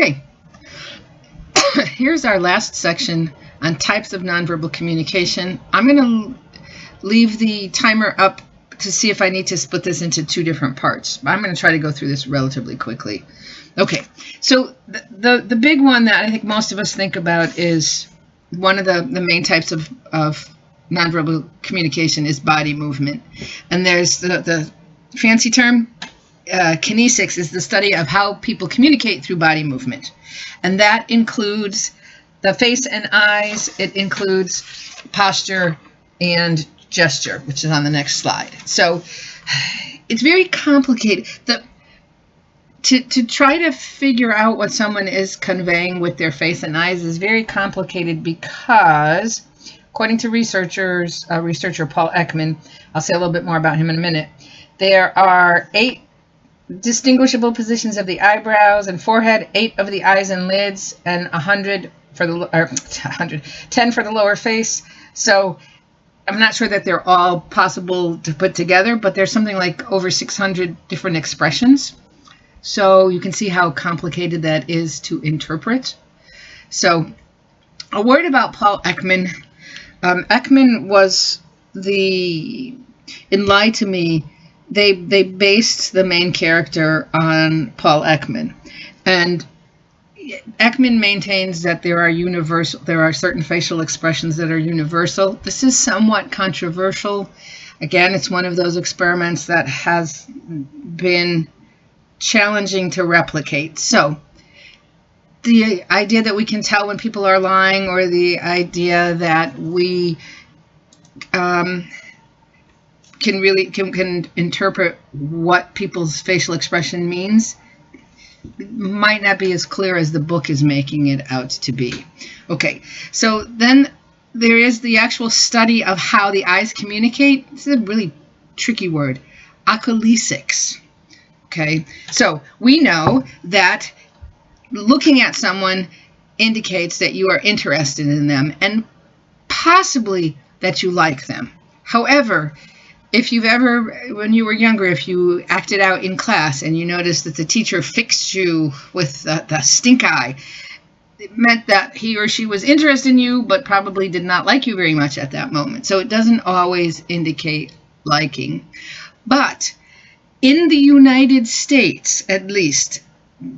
Okay, here's our last section on types of nonverbal communication. I'm going to leave the timer up to see if I need to split this into two different parts. I'm going to try to go through this relatively quickly. Okay, so the big one that I think most of us think about is one of the main types of nonverbal communication is body movement. And there's the fancy term, kinesics, is the study of how people communicate through body movement. And that includes the face and eyes. It includes posture and gesture, which is on the next slide. So it's very complicated. To try to figure out what someone is conveying with their face and eyes is very complicated because, according to researcher Paul Ekman, I'll say a little bit more about him in a minute, there are 8 distinguishable positions of the eyebrows and forehead, 8 of the eyes and lids, and 10 for the lower face. So I'm not sure that they're all possible to put together, but there's something like over 600 different expressions. So you can see how complicated that is to interpret. So a word about Paul Ekman. Ekman was in Lie to Me, they based the main character on Paul Ekman. And Ekman maintains that there are certain facial expressions that are universal. This is somewhat controversial. Again, it's one of those experiments that has been challenging to replicate. So the idea that we can tell when people are lying, or the idea that we can interpret what people's facial expression means, might not be as clear as the book is making it out to be. Okay, so then there is the actual study of how the eyes communicate. This is a really tricky word, acholesics. Okay, so we know that looking at someone indicates that you are interested in them and possibly that you like them. However, if you've ever, when you were younger, if you acted out in class and you noticed that the teacher fixed you with the stink eye, it meant that he or she was interested in you, but probably did not like you very much at that moment. So it doesn't always indicate liking. But in the United States, at least,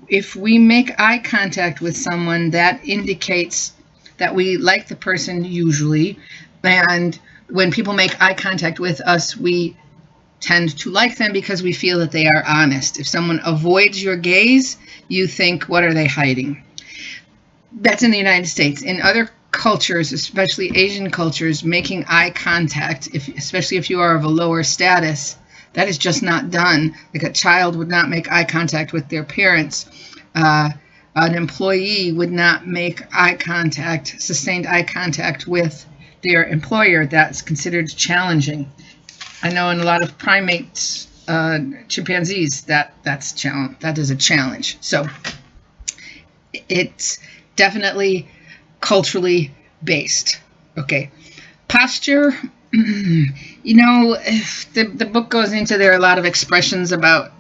if we make eye contact with someone, that indicates that we like the person usually. And when people make eye contact with us, we tend to like them because we feel that they are honest. If someone avoids your gaze, you think, what are they hiding? That's in the United States. In other cultures, especially Asian cultures, making eye contact, especially if you are of a lower status, that is just not done. Like a child would not make eye contact with their parents. An employee would not make sustained eye contact with their employer. That's considered challenging. I know in a lot of primates, chimpanzees, that is a challenge. So it's definitely culturally based. Okay, posture. The book goes into, there are a lot of expressions about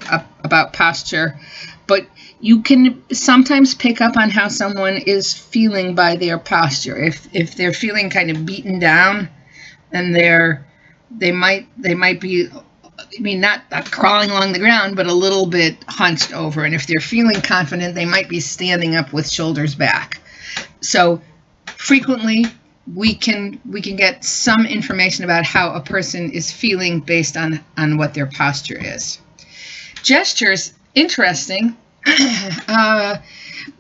posture, but you can sometimes pick up on how someone is feeling by their posture. If they're feeling kind of beaten down, and they might be, not crawling along the ground, but a little bit hunched over. And if they're feeling confident, they might be standing up with shoulders back. So frequently we can get some information about how a person is feeling based on what their posture is. Gestures, interesting.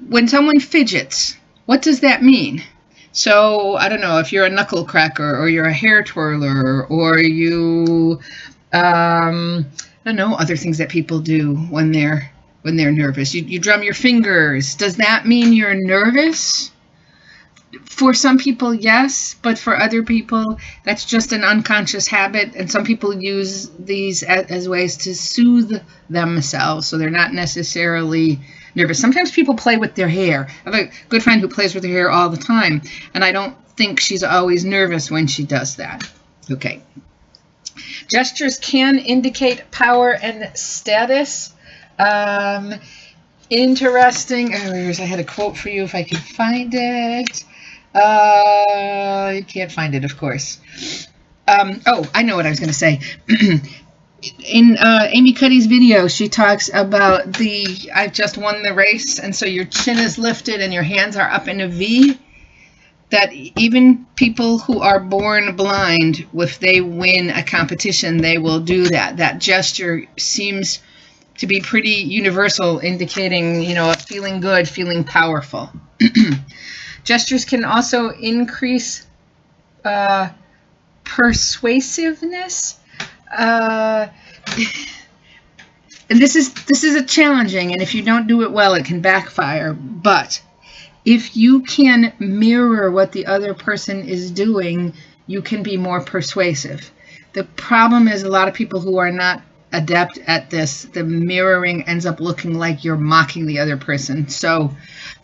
When someone fidgets, what does that mean? So I don't know, if you're a knuckle cracker, or you're a hair twirler, or you I don't know, other things that people do when they're nervous. You drum your fingers. Does that mean you're nervous? For some people, yes, but for other people, that's just an unconscious habit, and some people use these as ways to soothe themselves, so they're not necessarily nervous. Sometimes people play with their hair. I have a good friend who plays with her hair all the time, and I don't think she's always nervous when she does that. Okay. Gestures can indicate power and status. interesting. I had a quote for you if I could find it. You can't find it, of course. I know what I was going to say. In Amy Cuddy's video, she talks about I've just won the race, and so your chin is lifted and your hands are up in a V. That even people who are born blind, if they win a competition, they will do that. That gesture seems to be pretty universal, indicating, feeling good, feeling powerful. Gestures can also increase persuasiveness. And this is a challenging, and if you don't do it well, it can backfire. But if you can mirror what the other person is doing, you can be more persuasive. The problem is a lot of people who are not adept at this, the mirroring ends up looking like you're mocking the other person. So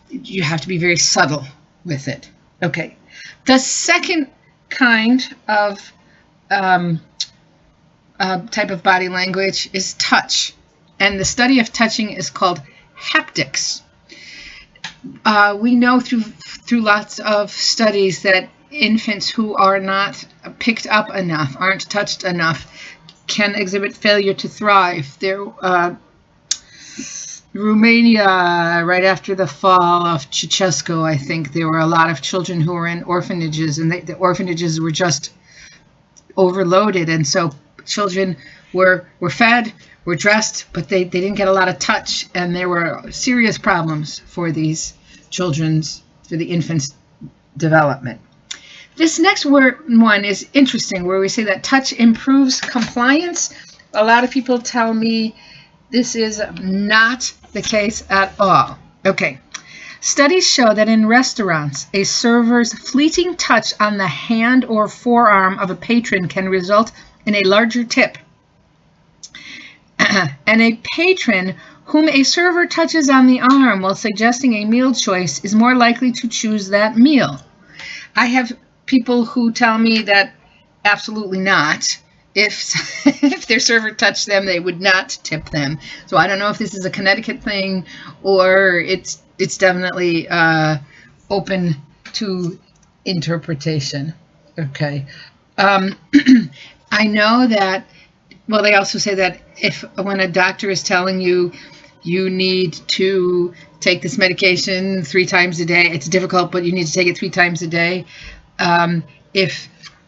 you have to be very subtle with it. Okay. The second kind of type of body language is touch. And the study of touching is called haptics. We know through lots of studies that infants who are not picked up enough, aren't touched enough, can exhibit failure to thrive. Romania, right after the fall of Ceausescu, I think there were a lot of children who were in orphanages, and the orphanages were just overloaded, and so children were fed, were dressed, but they didn't get a lot of touch, and there were serious problems for these for the infants' development. This next one is interesting, where we say that touch improves compliance. A lot of people tell me this is not the case at all. Okay. Studies show that in restaurants, a server's fleeting touch on the hand or forearm of a patron can result in a larger tip. And a patron whom a server touches on the arm while suggesting a meal choice is more likely to choose that meal. I have people who tell me that absolutely not. If their server touched them, they would not tip them. So I don't know if this is a Connecticut thing or it's definitely open to interpretation. Okay. I know that, well, they also say that when a doctor is telling you you need to take this medication 3 times a day, it's difficult, but you need to take it 3 times a day.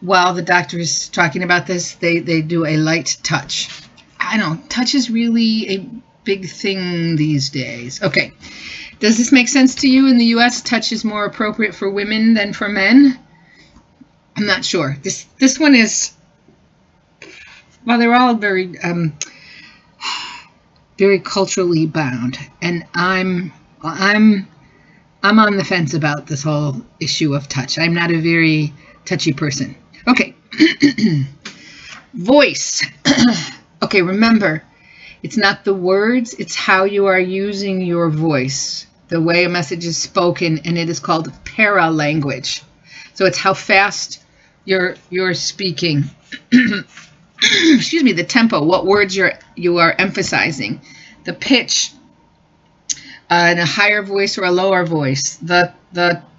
While the doctor is talking about this, they do a light touch. I don't know, touch is really a big thing these days. Okay, does this make sense to you? In the U.S., touch is more appropriate for women than for men? I'm not sure. This one is, well, they're all very very culturally bound, and I'm on the fence about this whole issue of touch. I'm not a very touchy person. Okay. Voice. Okay, remember, it's not the words, it's how you are using your voice, the way a message is spoken, and it is called paralanguage. So it's how fast you're speaking. Excuse me, the tempo, what words you are emphasizing, the pitch, in a higher voice or a lower voice, the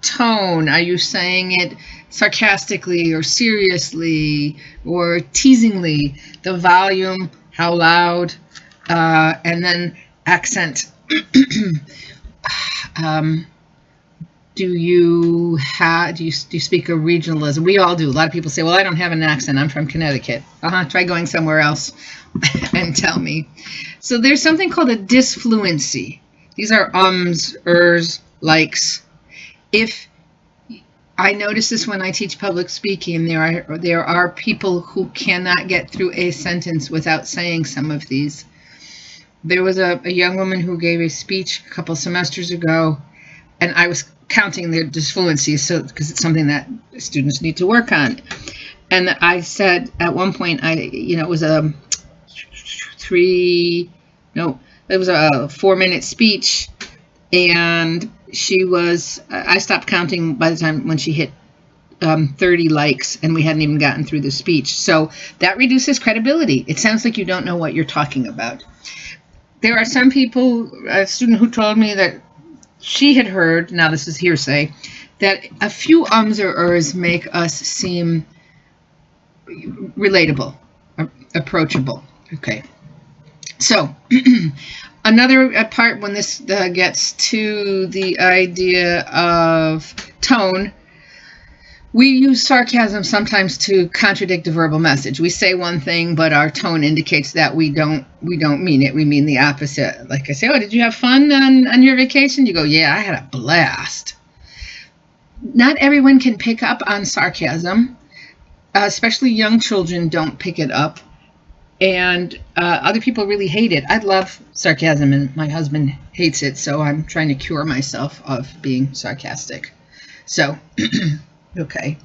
tone, are you saying it sarcastically or seriously or teasingly, the volume, how loud, and then accent. Do you speak a regionalism? We all do. A lot of people say, well, I don't have an accent. I'm from Connecticut. Try going somewhere else and tell me. So there's something called a disfluency. These are ums, ers, likes. If I notice this when I teach public speaking, there are people who cannot get through a sentence without saying some of these. There was a young woman who gave a speech a couple semesters ago, and I was counting their disfluencies, because it's something that students need to work on. And I said at one point, it was a 4-minute speech, and I stopped counting by the time when she hit 30 likes, and we hadn't even gotten through the speech. So that reduces credibility. It sounds like you don't know what you're talking about. there are some people, a student who told me that she had heard, now this is hearsay, that a few ums or ers make us seem relatable, approachable. Okay. So, another part when this gets to the idea of tone, we use sarcasm sometimes to contradict a verbal message. We say one thing, but our tone indicates that we don't mean it. We mean the opposite. Like I say, oh, did you have fun on your vacation? You go, yeah, I had a blast. Not everyone can pick up on sarcasm. Especially young children don't pick it up. And other people really hate it. I love sarcasm, and my husband hates it, so I'm trying to cure myself of being sarcastic. So, okay.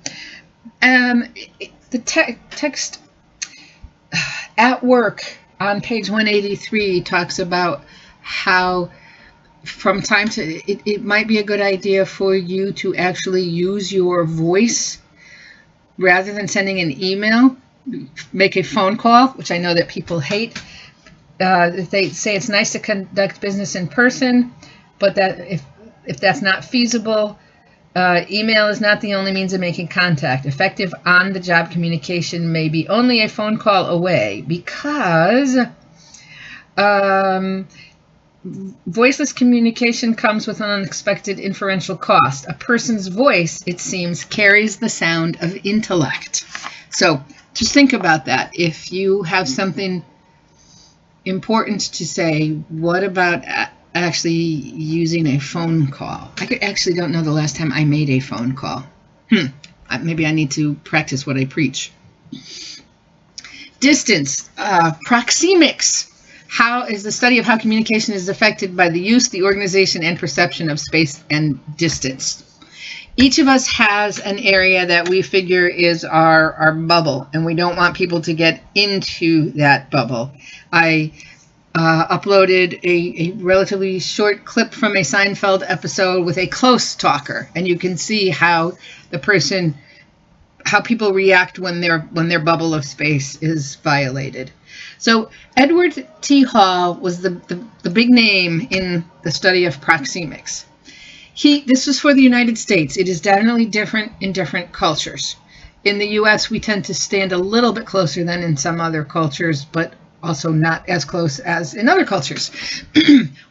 The text at work on page 183 talks about how from time to it might be a good idea for you to actually use your voice rather than sending an email. Make a phone call, which I know that people hate. They say it's nice to conduct business in person, but that if that's not feasible, email is not the only means of making contact. Effective on-the-job communication may be only a phone call away because voiceless communication comes with an unexpected inferential cost. A person's voice, it seems, carries the sound of intellect. So just think about that. If you have something important to say, what about actually using a phone call? I actually don't know the last time I made a phone call. Maybe I need to practice what I preach. Distance, proxemics. How is the study of how communication is affected by the use, the organization, and perception of space and distance. Each of us has an area that we figure is our bubble, and we don't want people to get into that bubble. I uploaded a relatively short clip from a Seinfeld episode with a close talker, and you can see how people react when their bubble of space is violated. So Edward T. Hall was the big name in the study of proxemics. This was for the United States. It is definitely different in different cultures. In the U.S., we tend to stand a little bit closer than in some other cultures, but also not as close as in other cultures.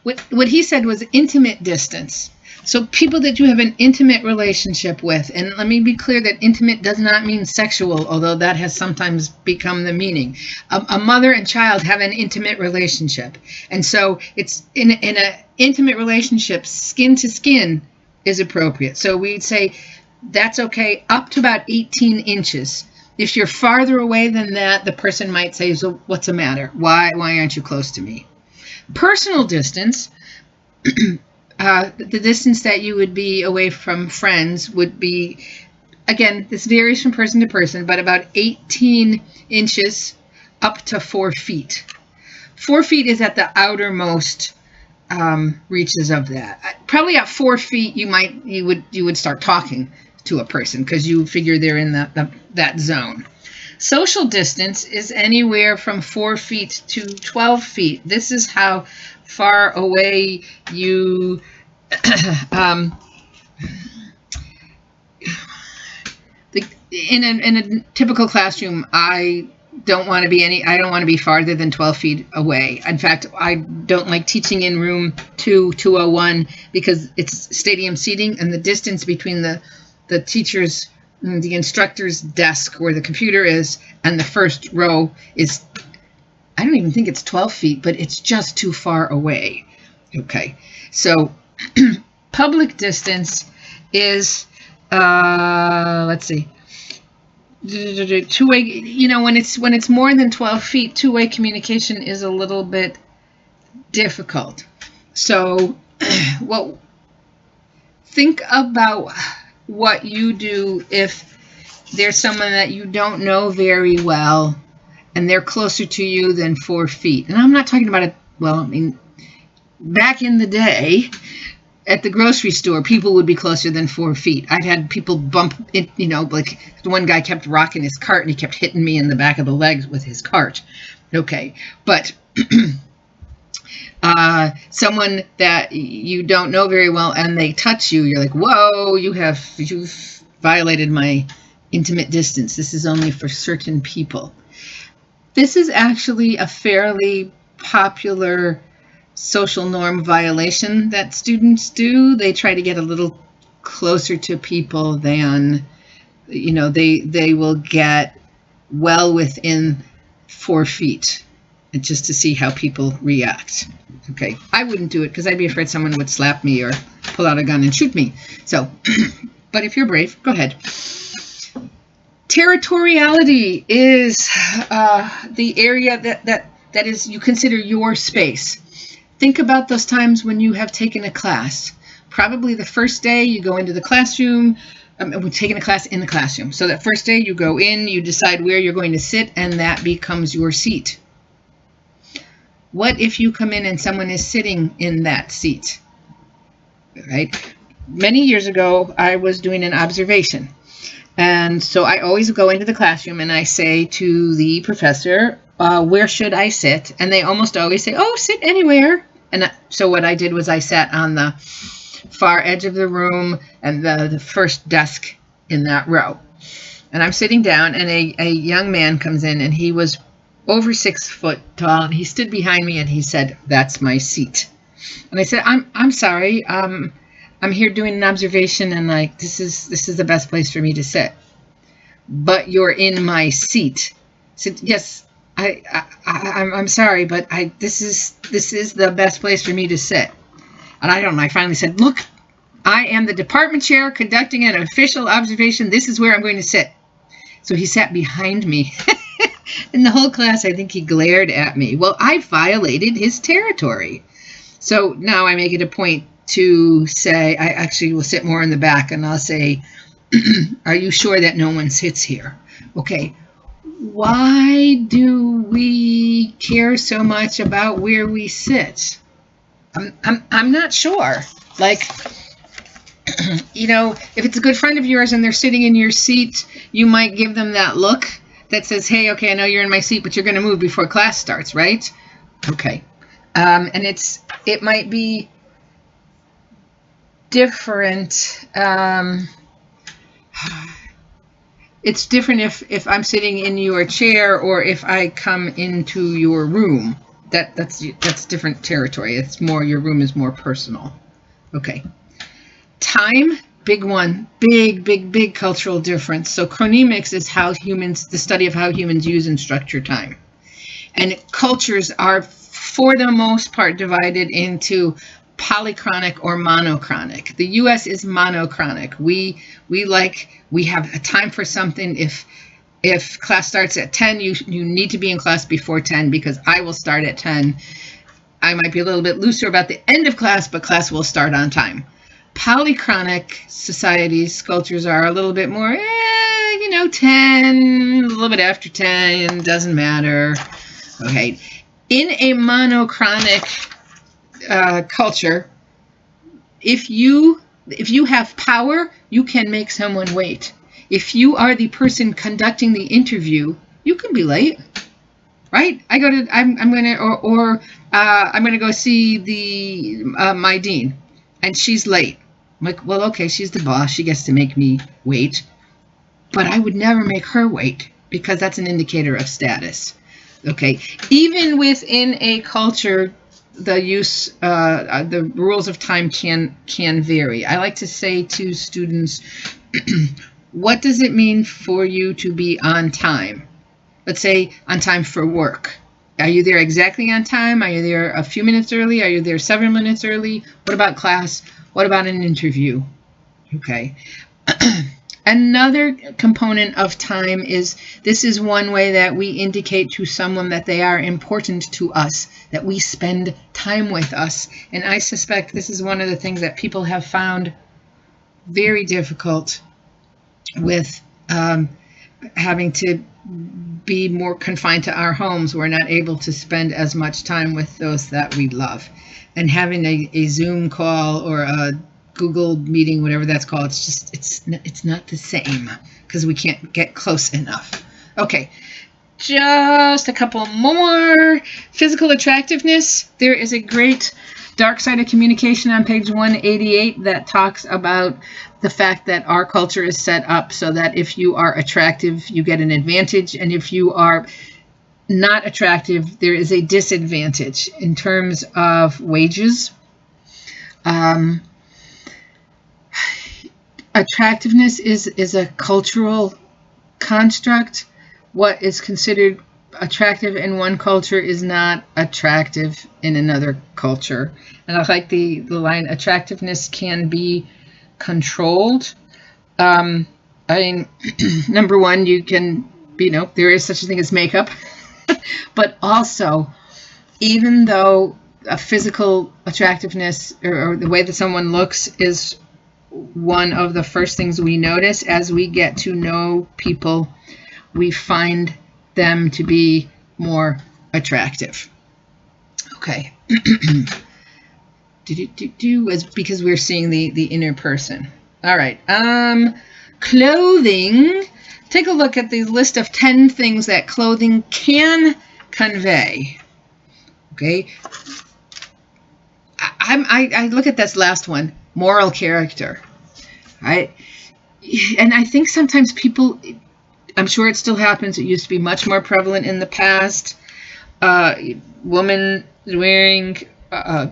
What he said was intimate distance. So people that you have an intimate relationship with, and let me be clear that intimate does not mean sexual, although that has sometimes become the meaning. A mother and child have an intimate relationship. And so it's in an intimate relationship, skin to skin is appropriate. So we'd say that's okay up to about 18 inches. If you're farther away than that, the person might say, so what's the matter? Why aren't you close to me? Personal distance, the distance that you would be away from friends would be, again, this varies from person to person, but about 18 inches up to 4 feet. 4 feet is at the outermost reaches of that. Probably at 4 feet, you would start talking to a person because you figure they're in that zone. Social distance is anywhere from 4 feet to 12 feet. This is how far away you in a typical classroom, I don't want to be farther than 12 feet away. In fact, I don't like teaching in room 201 because it's stadium seating, and the distance between the teacher's, the instructor's desk where the computer is and the first row is, I don't even think it's 12 feet, but it's just too far away. Okay, so public distance is, let's see, two-way, when it's more than 12 feet, two-way communication is a little bit difficult. So, think about what you do if there's someone that you don't know very well and they're closer to you than 4 feet. And I'm not talking about back in the day at the grocery store, people would be closer than 4 feet. I've had people bump it, like one guy kept rocking his cart and he kept hitting me in the back of the legs with his cart. Okay, but Someone that you don't know very well and they touch you, you're like, whoa, you've violated my intimate distance. This is only for certain people. This is actually a fairly popular social norm violation that students do. They try to get a little closer to people than, they will get well within 4 feet just to see how people react. Okay, I wouldn't do it because I'd be afraid someone would slap me or pull out a gun and shoot me. So, but if you're brave, go ahead. Territoriality is the area that is you consider your space. Think about those times when you have taken a class. Probably the first day you go into the classroom, we're taking a class in the classroom. So that first day you go in, you decide where you're going to sit, and that becomes your seat. What if you come in and someone is sitting in that seat? Right? Many years ago, I was doing an observation. And so I always go into the classroom and I say to the professor, where should I sit? And they almost always say, oh, sit anywhere. And so what I did was I sat on the far edge of the room and the first desk in that row. And I'm sitting down and a young man comes in and he was over 6 foot tall. And he stood behind me and he said, that's my seat. And I said, I'm sorry. I'm here doing an observation and this is the best place for me to sit. But you're in my seat. I said, yes, I'm sorry, but this is the best place for me to sit. And I don't know, I finally said, look, I am the department chair conducting an official observation. This is where I'm going to sit. So he sat behind me. In the whole class, I think he glared at me. Well, I violated his territory. So now I make it a point to say, I actually will sit more in the back and I'll say, are you sure that no one sits here? Okay, why do we care so much about where we sit? I'm not sure. If it's a good friend of yours and they're sitting in your seat, you might give them that look that says, hey, okay, I know you're in my seat, but you're going to move before class starts, right? Okay. And it might be different. It's different if I'm sitting in your chair or if I come into your room. That's different territory. It's more, your room is more personal. Okay. Time, big one. Big cultural difference. So chronemics is the study of how humans use and structure time. And cultures are, for the most part, divided into polychronic or monochronic. The U.S. is monochronic. We have a time for something. If class starts at 10, you need to be in class before 10 because I will start at 10. I might be a little bit looser about the end of class, but class will start on time. Polychronic societies, cultures are a little bit more, 10, a little bit after 10, doesn't matter. Okay. In a monochronic culture, if you have power, you can make someone wait. If you are the person conducting the interview, you can be late, right? I'm gonna go see my dean, and she's late. I'm like, well, okay, she's the boss. She gets to make me wait, but I would never make her wait because that's an indicator of status. Okay, even within a culture, the rules of time can vary. I like to say to students, what does it mean for you to be on time? Let's say on time for work. Are you there exactly on time? Are you there a few minutes early? Are you there several minutes early? What about class? What about an interview? Okay. Another component of time this is one way that we indicate to someone that they are important to us, that we spend time with us. And I suspect this is one of the things that people have found very difficult with having to be more confined to our homes. We're not able to spend as much time with those that we love. And having a Zoom call or a Google meeting, whatever that's called, it's not the same because we can't get close enough. Okay, just a couple more. Physical attractiveness. There is a great dark side of communication on page 188 that talks about the fact that our culture is set up so that if you are attractive, you get an advantage, and if you are not attractive, there is a disadvantage in terms of wages. Attractiveness is a cultural construct. What is considered attractive in one culture is not attractive in another culture. And I like the line, attractiveness can be controlled. I mean, number one, you can, there is such a thing as makeup. But also, even though a physical attractiveness or the way that someone looks is one of the first things we notice, as we get to know people, we find them to be more attractive. Okay. Because we're seeing the inner person. All right. Clothing. Take a look at the list of 10 things that clothing can convey. Okay. I look at this last one, moral character. Right? And I think sometimes people, I'm sure it still happens, it used to be much more prevalent in the past. Woman wearing a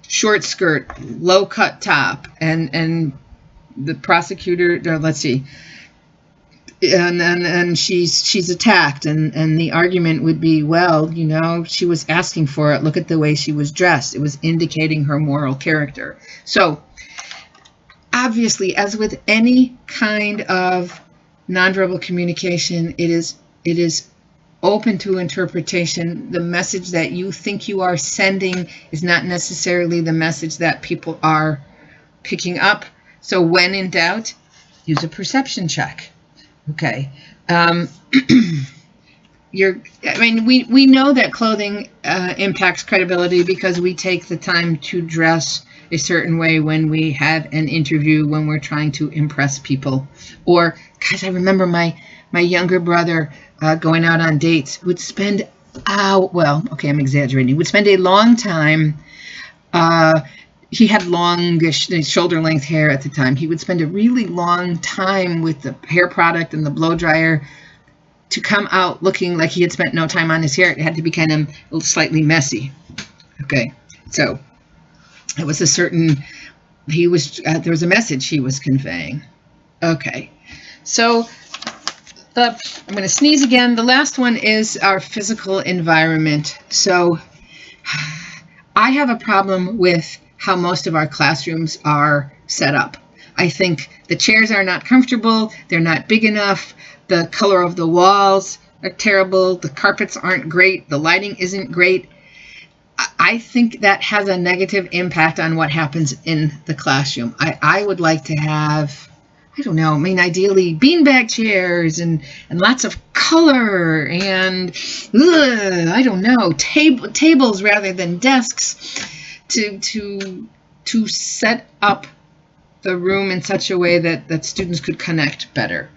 short skirt, low cut top, and the prosecutor, or let's see, and she's attacked, and the argument would be, well, she was asking for it. Look at the way she was dressed. It was indicating her moral character. So obviously, as with any kind of nonverbal communication, it is open to interpretation. The message that you think you are sending is not necessarily the message that people are picking up. So when in doubt, use a perception check. Okay. We know that clothing impacts credibility because we take the time to dress a certain way when we have an interview, when we're trying to impress people. Or, gosh, I remember my younger brother going out on dates would spend I'm exaggerating. He would spend a long time. He had longish shoulder length hair at the time. He would spend a really long time with the hair product and the blow dryer to come out looking like he had spent no time on his hair. It had to be kind of slightly messy. Okay, so it was there was a message he was conveying. Okay, so I'm going to sneeze again. The last one is our physical environment. So I have a problem with how most of our classrooms are set up. I think the chairs are not comfortable. They're not big enough. The color of the walls are terrible. The carpets aren't great. The lighting isn't great. I think that has a negative impact on what happens in the classroom. I would like to have, ideally beanbag chairs and lots of color and, tables rather than desks to set up the room in such a way that students could connect better.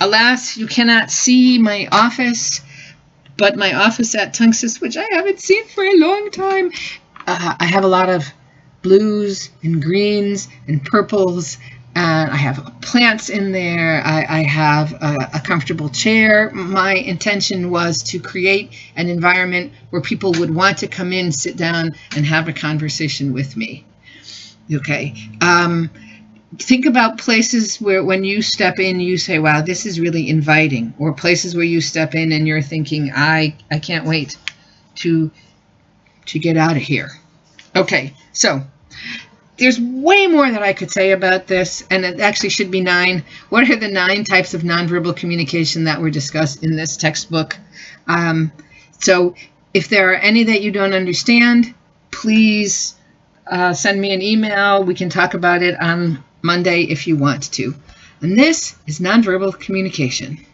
Alas, you cannot see my office, but my office at Tunxus, which I haven't seen for a long time, I have a lot of blues and greens and purples. I have plants in there. I have a comfortable chair. My intention was to create an environment where people would want to come in, sit down, and have a conversation with me. Okay. Think about places where when you step in, you say, wow, this is really inviting. Or places where you step in and you're thinking, I can't wait to get out of here. Okay, so there's way more that I could say about this, and it actually should be 9. What are the 9 types of nonverbal communication that were discussed in this textbook? So if there are any that you don't understand, please send me an email. We can talk about it on Monday if you want to. And this is nonverbal communication.